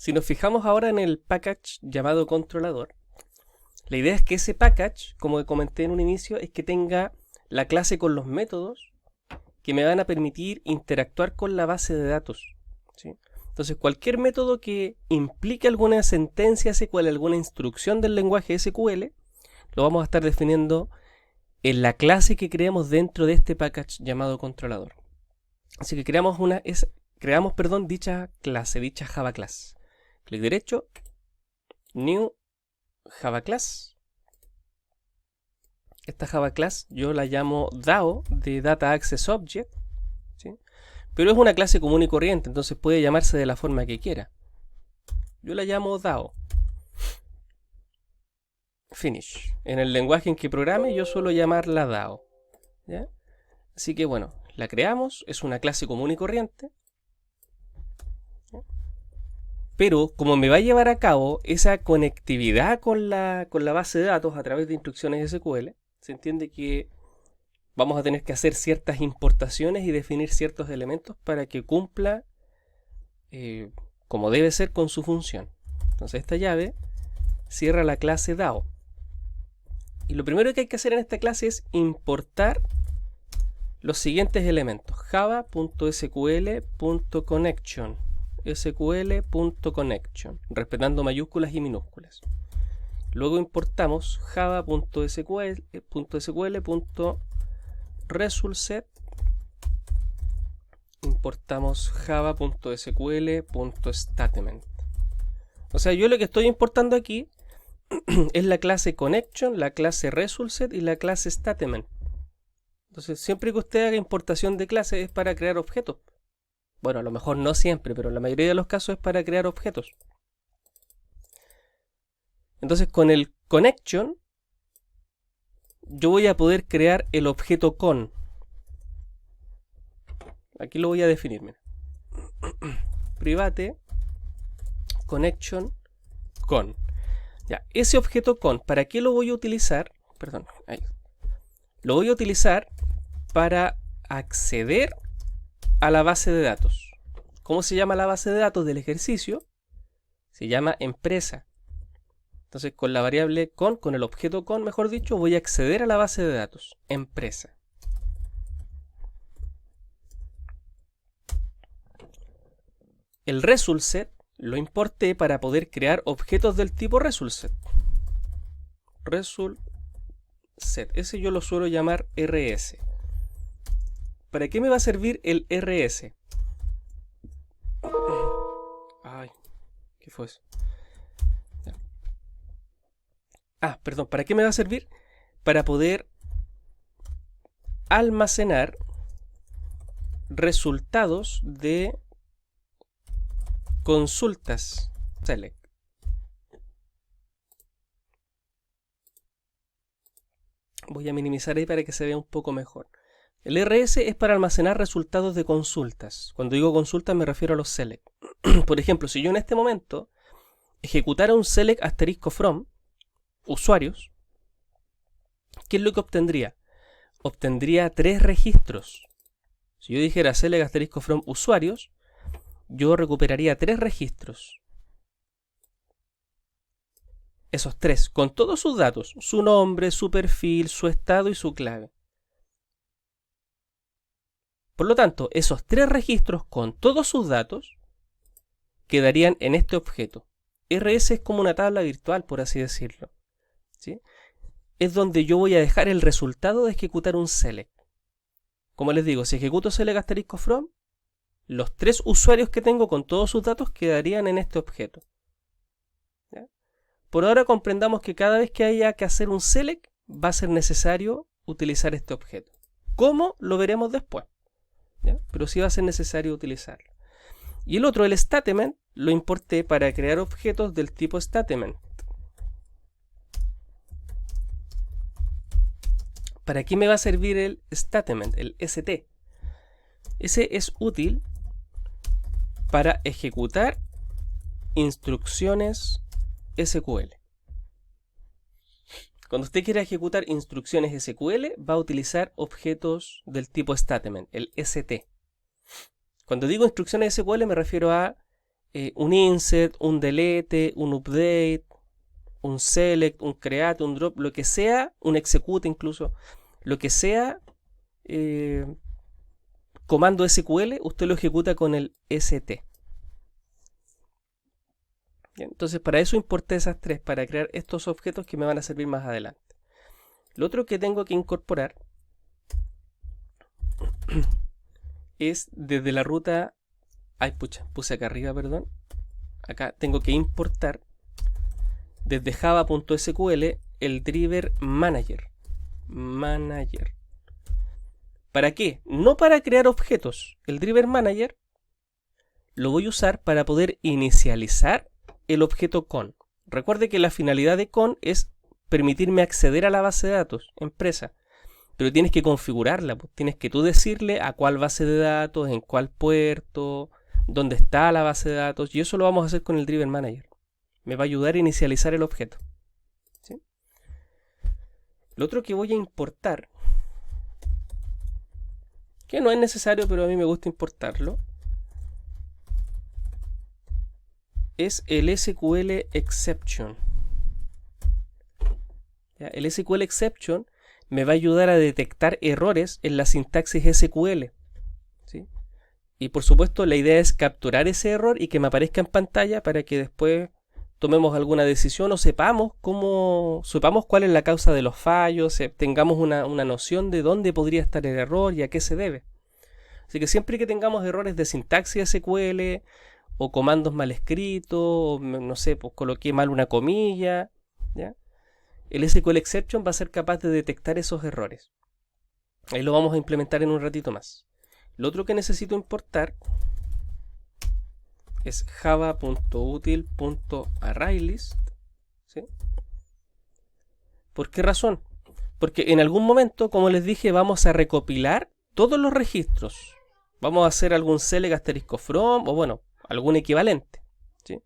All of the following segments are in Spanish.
Si nos fijamos ahora en el package llamado controlador, la idea es que ese package, como comenté en un inicio, es que tenga la clase con los métodos que me van a permitir interactuar con la base de datos, ¿sí? Entonces, cualquier método que implique alguna sentencia SQL, alguna instrucción del lenguaje SQL, lo vamos a estar definiendo en la clase que creamos dentro de este package llamado controlador. Así que creamos dicha clase, dicha Java Class. Clic derecho, New Java Class. Esta Java Class yo la llamo DAO, de Data Access Object, ¿sí? Pero es una clase común y corriente, entonces puede llamarse de la forma que quiera. Yo la llamo DAO. Finish. En el lenguaje en que programe yo suelo llamarla DAO, ¿ya? Así que bueno, la creamos, es una clase común y corriente. Pero como me va a llevar a cabo esa conectividad con la base de datos a través de instrucciones SQL, se entiende que vamos a tener que hacer ciertas importaciones y definir ciertos elementos para que cumpla como debe ser con su función. Entonces esta llave cierra la clase DAO. Y lo primero que hay que hacer en esta clase es importar los siguientes elementos: java.sql.connection, sql.connection, respetando mayúsculas y minúsculas. Luego importamos java.sql.resultset, importamos java.sql.statement. O sea, yo lo que estoy importando aquí es la clase connection, la clase resultset y la clase statement. Entonces, siempre que usted haga importación de clases es para crear objetos. Bueno, a lo mejor no siempre, pero en la mayoría de los casos es para crear objetos. Entonces, con el connection, yo voy a poder crear el objeto con. Aquí lo voy a definir, mira. Private connection con. Ya, ese objeto con, ¿para qué lo voy a utilizar? Perdón, ahí. Lo voy a utilizar para acceder a la base de datos. ¿Cómo se llama la base de datos del ejercicio? Se llama empresa. Entonces, con la variable con el objeto con, mejor dicho, voy a acceder a la base de datos, empresa. El resultset lo importé para poder crear objetos del tipo resultset. Resultset, ese yo lo suelo llamar RS. ¿Para qué me va a servir el RS? Ay, ¿qué fue eso? Perdón, ¿para qué me va a servir? Para poder almacenar resultados de consultas select. Voy a minimizar ahí para que se vea un poco mejor. El RS es para almacenar resultados de consultas. Cuando digo consultas me refiero a los select. Por ejemplo, si yo en este momento ejecutara un select asterisco from usuarios, ¿qué es lo que obtendría? Obtendría 3 registros. Si yo dijera select asterisco from usuarios, yo recuperaría 3 registros. Esos 3, con todos sus datos, su nombre, su perfil, su estado y su clave. Por lo tanto, esos 3 registros con todos sus datos quedarían en este objeto. RS es como una tabla virtual, por así decirlo, ¿sí? Es donde yo voy a dejar el resultado de ejecutar un select. Como les digo, si ejecuto select asterisco from, los 3 usuarios que tengo con todos sus datos quedarían en este objeto. ¿Ya? Por ahora comprendamos que cada vez que haya que hacer un select va a ser necesario utilizar este objeto. ¿Cómo? Lo veremos después, ¿ya? Pero sí va a ser necesario utilizarlo. Y el otro, el statement, lo importé para crear objetos del tipo statement. ¿Para qué me va a servir el statement, el ST? Ese es útil para ejecutar instrucciones SQL. Cuando usted quiera ejecutar instrucciones SQL, va a utilizar objetos del tipo statement, el ST. Cuando digo instrucciones SQL me refiero a un insert, un delete, un update, un select, un create, un drop, lo que sea, un execute incluso, lo que sea comando SQL, usted lo ejecuta con el st. Bien, entonces para eso importé esas tres, para crear estos objetos que me van a servir más adelante. Lo otro que tengo que incorporar es desde la ruta... Ay, pucha, puse acá arriba, perdón. Acá tengo que importar desde java.sql el driver manager. ¿Para qué? No para crear objetos. El driver manager lo voy a usar para poder inicializar el objeto con. Recuerde que la finalidad de con es permitirme acceder a la base de datos, empresa. Pero tienes que configurarla, pues. Tienes que tú decirle a cuál base de datos, en cuál puerto, dónde está la base de datos. Y eso lo vamos a hacer con el driver manager. Me va a ayudar a inicializar el objeto. ¿Sí? Lo otro que voy a importar, que no es necesario, pero a mí me gusta importarlo, es el SQL exception. ¿Ya? El SQL exception me va a ayudar a detectar errores en la sintaxis SQL. ¿Sí? Y por supuesto la idea es capturar ese error y que me aparezca en pantalla para que después tomemos alguna decisión o sepamos cuál es la causa de los fallos, tengamos una noción de dónde podría estar el error y a qué se debe. Así que siempre que tengamos errores de sintaxis SQL o comandos mal escritos, o no sé, pues coloqué mal una comilla, ¿ya? El SQL exception va a ser capaz de detectar esos errores. Ahí lo vamos a implementar en un ratito más. Lo otro que necesito importar es java.util.arraylist. ¿Sí? ¿Por qué razón? Porque en algún momento, como les dije, vamos a recopilar todos los registros. Vamos a hacer algún select asterisco from, o bueno, algún equivalente. ¿Sí?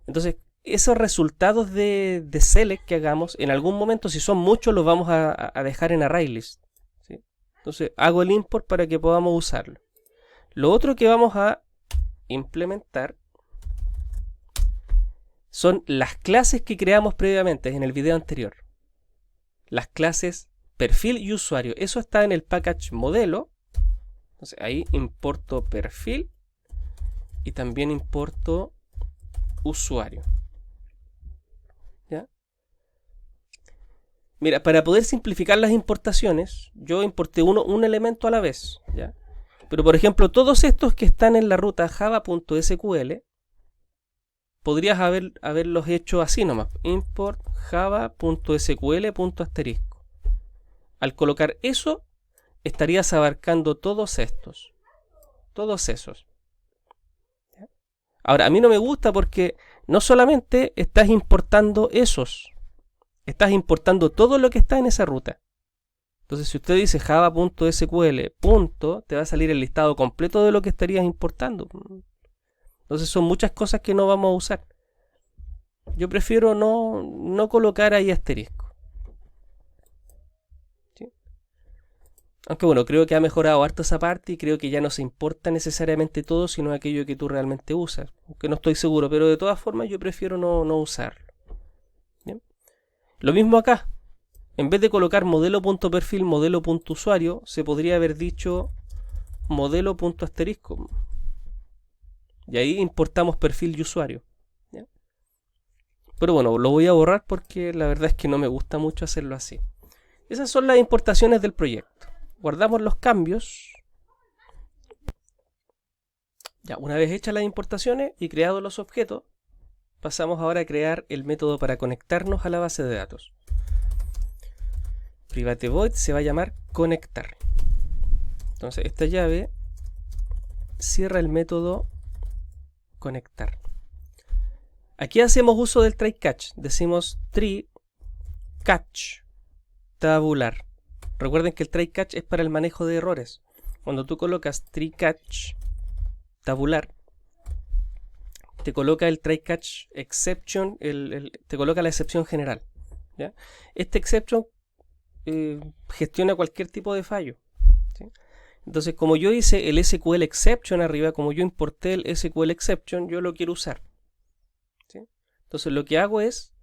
Entonces, esos resultados de select que hagamos, en algún momento, si son muchos, los vamos a dejar en ArrayList. ¿Sí? Entonces, hago el import para que podamos usarlo. Lo otro que vamos a implementar son las clases que creamos previamente en el video anterior. Las clases perfil y usuario. Eso está en el package modelo. Entonces, ahí importo perfil y también importo usuario. ¿Ya? Mira, para poder simplificar las importaciones, yo importé un elemento a la vez. ¿Ya? Pero por ejemplo, todos estos que están en la ruta java.sql, podrías haberlos hecho así nomás. Import java.sql.asterisco. Al colocar eso, estarías abarcando todos estos. Todos esos. Ahora, a mí no me gusta porque no solamente estás importando esos, estás importando todo lo que está en esa ruta. Entonces, si usted dice java.sql, te va a salir el listado completo de lo que estarías importando. Entonces, son muchas cosas que no vamos a usar. Yo prefiero no colocar ahí asterisco. ¿Sí? Aunque bueno, creo que ha mejorado harto esa parte y creo que ya no se importa necesariamente todo, sino aquello que tú realmente usas. Aunque no estoy seguro, pero de todas formas yo prefiero no usarlo. ¿Bien? Lo mismo acá. En vez de colocar modelo.perfil, modelo.usuario, se podría haber dicho modelo.asterisco. Y ahí importamos perfil y usuario. ¿Ya? Pero bueno, lo voy a borrar porque la verdad es que no me gusta mucho hacerlo así. Esas son las importaciones del proyecto. Guardamos los cambios. Ya, una vez hechas las importaciones y creados los objetos, pasamos ahora a crear el método para conectarnos a la base de datos. Private void se va a llamar conectar. Entonces esta llave cierra el método conectar. Aquí hacemos uso del try catch. Decimos try catch tabular. Recuerden que el try catch es para el manejo de errores. Cuando tú colocas try catch tabular, te coloca el try catch exception, te coloca la excepción general. ¿Ya? Este exception gestiona cualquier tipo de fallo. ¿Sí? Entonces, como yo hice el SQL exception arriba, como yo importé el SQL exception, yo lo quiero usar. ¿Sí? Entonces, lo que hago es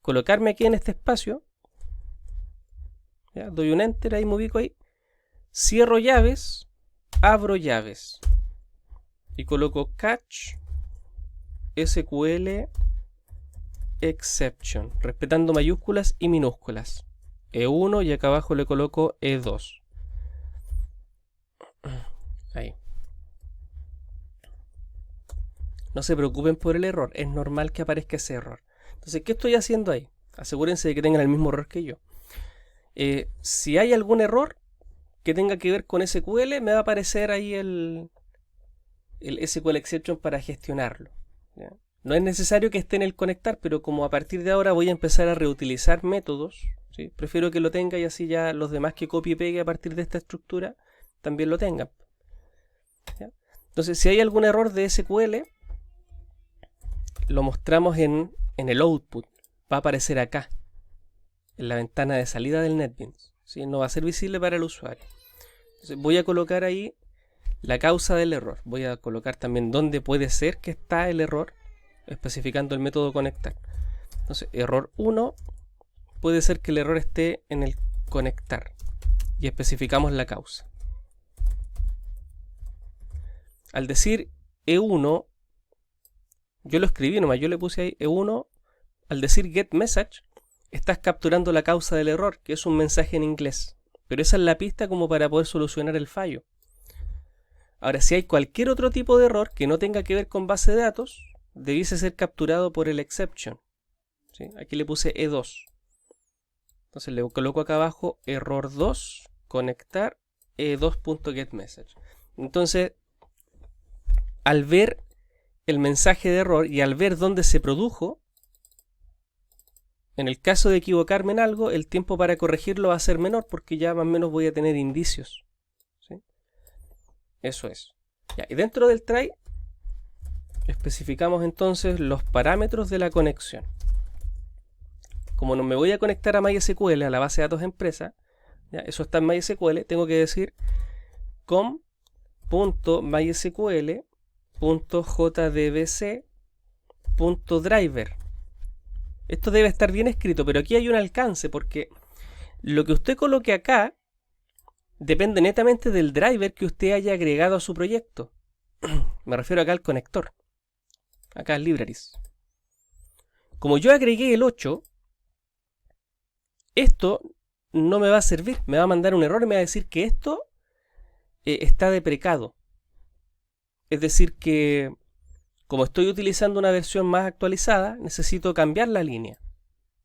colocarme aquí en este espacio. ¿Ya? Doy un enter, ahí me ubico ahí. Cierro llaves, abro llaves. Y coloco catch SQL exception, respetando mayúsculas y minúsculas. E1 y acá abajo le coloco E2. Ahí. No se preocupen por el error, es normal que aparezca ese error. Entonces, ¿qué estoy haciendo ahí? Asegúrense de que tengan el mismo error que yo. Si hay algún error que tenga que ver con SQL, me va a aparecer ahí el SQL exception para gestionarlo. ¿Ya? No es necesario que esté en el conectar, pero como a partir de ahora voy a empezar a reutilizar métodos, ¿sí? Prefiero que lo tenga y así ya los demás que copie y pegue a partir de esta estructura también lo tengan. ¿Ya? Entonces, si hay algún error de SQL, lo mostramos en el output. Va a aparecer acá, en la ventana de salida del NetBeans. ¿Sí? No va a ser visible para el usuario. Entonces, voy a colocar ahí la causa del error. Voy a colocar también dónde puede ser que está el error, especificando el método conectar. Entonces, error 1, puede ser que el error esté en el conectar. Y especificamos la causa. Al decir E1, yo lo escribí nomás, yo le puse ahí E1, al decir get message, estás capturando la causa del error, que es un mensaje en inglés. Pero esa es la pista como para poder solucionar el fallo. Ahora, si hay cualquier otro tipo de error que no tenga que ver con base de datos, debiese ser capturado por el exception. ¿Sí? Aquí le puse E2. Entonces le coloco acá abajo error 2, conectar E2.getMessage. Entonces, al ver el mensaje de error y al ver dónde se produjo, en el caso de equivocarme en algo, el tiempo para corregirlo va a ser menor porque ya más o menos voy a tener indicios. ¿Sí? Eso es. Ya, y dentro del try especificamos entonces los parámetros de la conexión. Como no me voy a conectar a MySQL, a la base de datos empresa, ¿ya? Eso está en MySQL, tengo que decir com.mysql.jdbc.driver. Esto debe estar bien escrito, pero aquí hay un alcance porque lo que usted coloque acá depende netamente del driver que usted haya agregado a su proyecto. Me refiero acá al conector. Acá en libraries. Como yo agregué el 8, esto no me va a servir. Me va a mandar un error y me va a decir que esto está deprecado. Es decir que como estoy utilizando una versión más actualizada, necesito cambiar la línea.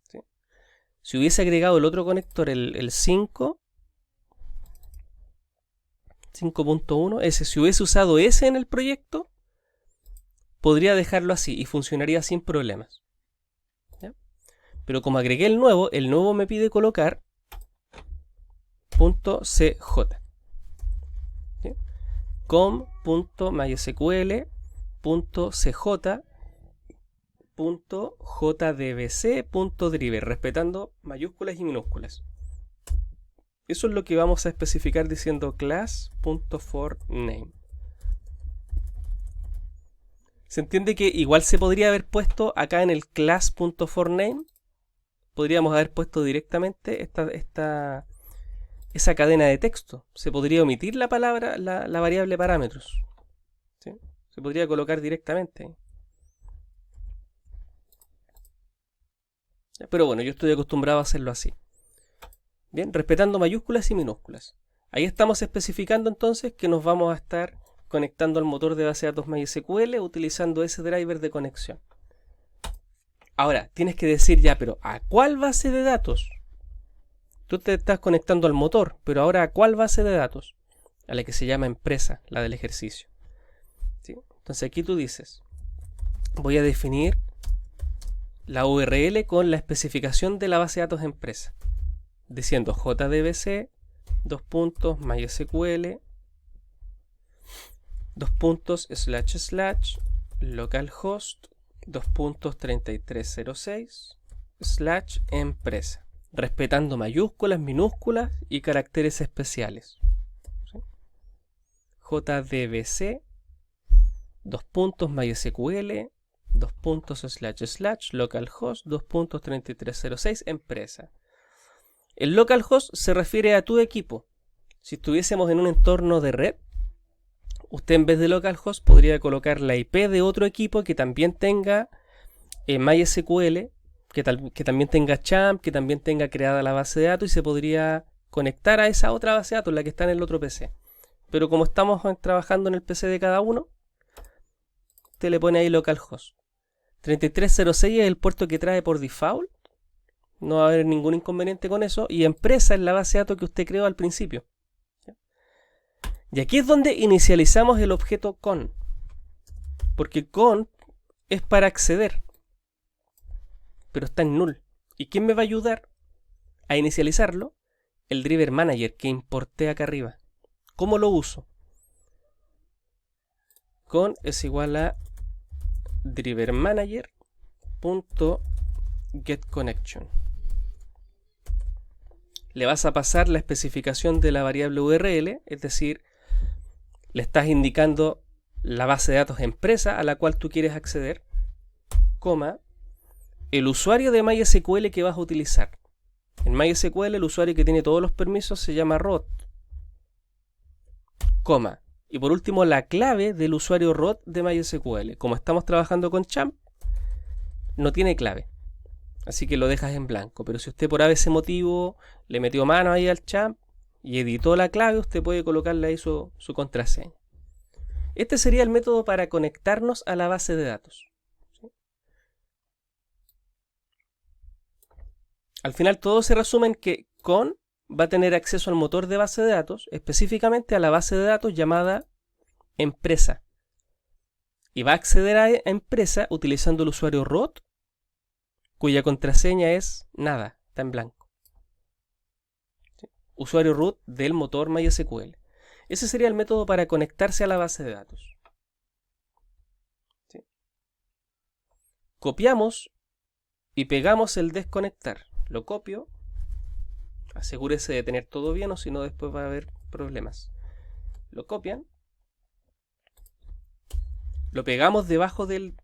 ¿Sí? Si hubiese agregado el otro conector, el 5.1, ese, si hubiese usado ese en el proyecto, podría dejarlo así y funcionaría sin problemas. ¿Ya? Pero como agregué el nuevo me pide colocar .cj. ¿Sí? com.mysql.cj.jdbc.driver, respetando mayúsculas y minúsculas. Eso es lo que vamos a especificar diciendo class.forName. ¿Se entiende que igual se podría haber puesto acá en el class.forName? Podríamos haber puesto directamente esa cadena de texto. Se podría omitir la palabra, la variable parámetros. ¿Sí? Se podría colocar directamente. Pero bueno, yo estoy acostumbrado a hacerlo así. Bien, respetando mayúsculas y minúsculas. Ahí estamos especificando entonces que nos vamos a estar conectando al motor de base de datos MySQL utilizando ese driver de conexión. Ahora, tienes que decir ya, pero ¿a cuál base de datos? Tú te estás conectando al motor, pero ahora ¿a cuál base de datos? A la que se llama empresa, la del ejercicio. ¿Sí? Entonces aquí tú dices, voy a definir la URL con la especificación de la base de datos empresa, diciendo jdbc, .mysql, //localhost, 3306/empresa, respetando mayúsculas, minúsculas y caracteres especiales. ¿Sí? jdbc, MySQL, localhost, 3306, empresa. El localhost se refiere a tu equipo. Si estuviésemos en un entorno de red, usted en vez de localhost podría colocar la IP de otro equipo que también tenga MySQL, que también tenga Champ, que también tenga creada la base de datos y se podría conectar a esa otra base de datos, la que está en el otro PC. Pero como estamos trabajando en el PC de cada uno, usted le pone ahí localhost. 3306 es el puerto que trae por default. No va a haber ningún inconveniente con eso. Y empresa es la base de datos que usted creó al principio. Y aquí es donde inicializamos el objeto con. Porque con es para acceder. Pero está en null. ¿Y quién me va a ayudar a inicializarlo? El driver manager que importé acá arriba. ¿Cómo lo uso? Con es igual a driver manager.getConnection. Le vas a pasar la especificación de la variable URL, es decir, le estás indicando la base de datos empresa a la cual tú quieres acceder, coma, el usuario de MySQL que vas a utilizar. En MySQL el usuario que tiene todos los permisos se llama root, coma, y por último la clave del usuario root de MySQL. Como estamos trabajando con Champ, no tiene clave, así que lo dejas en blanco. Pero si usted por ese motivo le metió mano ahí al Champ y editó la clave, usted puede colocarle ahí su contraseña. Este sería el método para conectarnos a la base de datos. ¿Sí? Al final todo se resume en que con va a tener acceso al motor de base de datos, específicamente a la base de datos llamada empresa. Y va a acceder a empresa utilizando el usuario root, cuya contraseña es nada, está en blanco. ¿Sí? Usuario root del motor MySQL. Ese sería el método para conectarse a la base de datos. ¿Sí? Copiamos y pegamos el desconectar. Lo copio. Asegúrese de tener todo bien o si no después va a haber problemas. Lo copian. Lo pegamos debajo del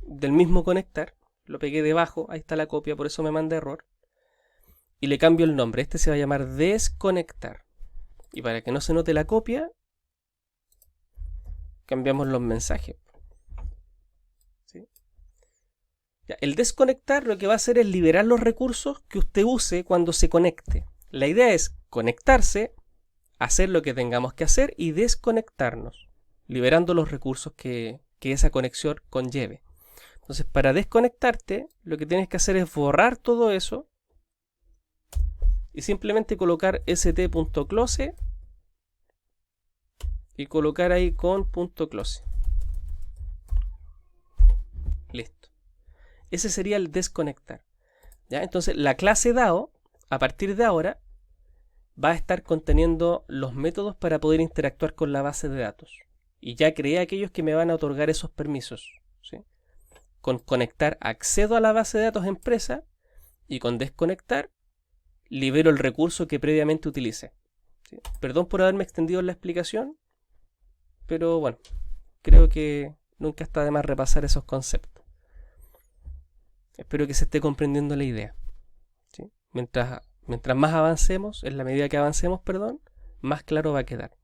mismo conectar. Lo pegué debajo, ahí está la copia, por eso me manda error. Y le cambio el nombre. Este se va a llamar desconectar. Y para que no se note la copia, cambiamos los mensajes. ¿Sí? Ya, el desconectar lo que va a hacer es liberar los recursos que usted use cuando se conecte. La idea es conectarse, hacer lo que tengamos que hacer y desconectarnos, liberando los recursos que esa conexión conlleve. Entonces, para desconectarte, lo que tienes que hacer es borrar todo eso y simplemente colocar st.close y colocar ahí con .close. Listo. Ese sería el desconectar. ¿Ya? Entonces, la clase DAO, a partir de ahora, va a estar conteniendo los métodos para poder interactuar con la base de datos. Y ya creé aquellos que me van a otorgar esos permisos. ¿Sí? Con conectar accedo a la base de datos empresa y con desconectar libero el recurso que previamente utilicé. ¿Sí? Perdón por haberme extendido en la explicación, pero bueno, creo que nunca está de más repasar esos conceptos. Espero que se esté comprendiendo la idea. ¿Sí? Mientras más avancemos, en la medida que avancemos, más claro va a quedar.